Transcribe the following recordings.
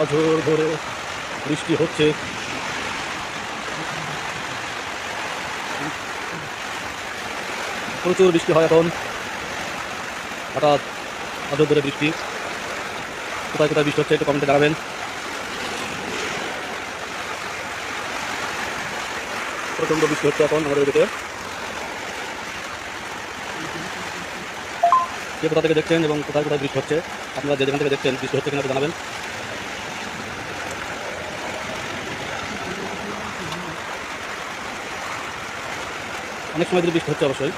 অঝোর ধরে বৃষ্টি হচ্ছে। প্রচুর বৃষ্টি হয় এখন, হঠাৎ অঝোর ধরে বৃষ্টি। কোথায় কোথায় বৃষ্টি হচ্ছে একটু কমেন্টে জানাবেন। প্রচণ্ড বৃষ্টি হচ্ছে এখন আমাদের এদিকে। কে কোথা থেকে দেখছেন এবং কোথায় কোথায় বৃষ্টি হচ্ছে, আপনারা যে যেখান থেকে দেখছেন বৃষ্টি হচ্ছে কিনা একটু জানাবেন। অনেক সময় ধরে বৃষ্টি হচ্ছে, অবশ্যই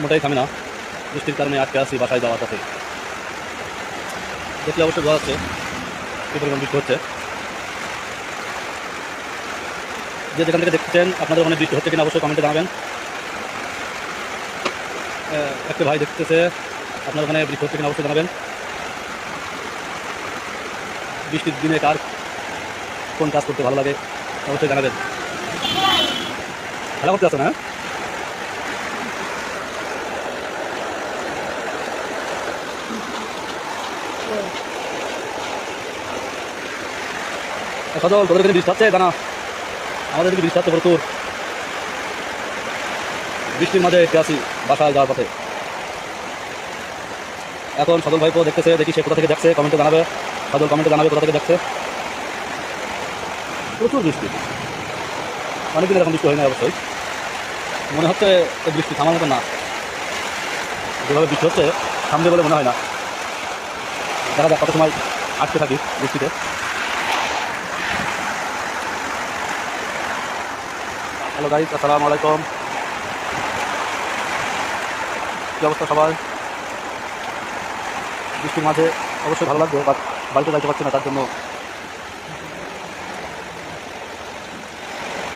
মোটাই থামে না। বৃষ্টির কারণে আটকে আসি বাসায় যাওয়ার পথে। দেখলে অবশ্যই বোঝা যাচ্ছে কি পরিমাণ বৃষ্টি হচ্ছে। যে যেখান থেকে দেখছেন আপনাদের ওখানে বৃষ্টি হচ্ছে কিনা অবশ্যই কমেন্টে জানাবেন। একটা ভাই দেখতেছে, আপনার ওখানে বৃষ্টি হচ্ছে কিনা অবশ্যই জানাবেন। বৃষ্টির দিনে কার কোন কাজ করতে ভালো লাগে অবশ্যই জানাবেন। খেলা করতে আসো না? সজল, তোদের এখানে বৃষ্টি হচ্ছে? জানা আমাদের এদিকে বৃষ্টি হচ্ছে প্রচুর। বৃষ্টির মাঝে একটু আসি বাসায় যাওয়ার পথে। এখন সজল ভাইপো দেখতেছে, দেখি সে কোথা থেকে দেখছে কমেন্টে জানাবে। সজল কমেন্টে জানাবে কোথা থেকে দেখছে। প্রচুর বৃষ্টি, অনেকদিন এরকম বৃষ্টি হয় না। অবশ্যই মনে হচ্ছে এই বৃষ্টি থামার মতো না। যেভাবে বৃষ্টি হচ্ছে থামবে বলে মনে হয় না। দেখা যাক কত সময় আটকে থাকি বৃষ্টিতে। হ্যালো গাইস, আসসালামু আলাইকুম। কী অবস্থা সবাই? বৃষ্টির মাঝে অবশ্যই ভালো লাগবে, বাট বাড়িতে যাইতে পারছি না, তার জন্য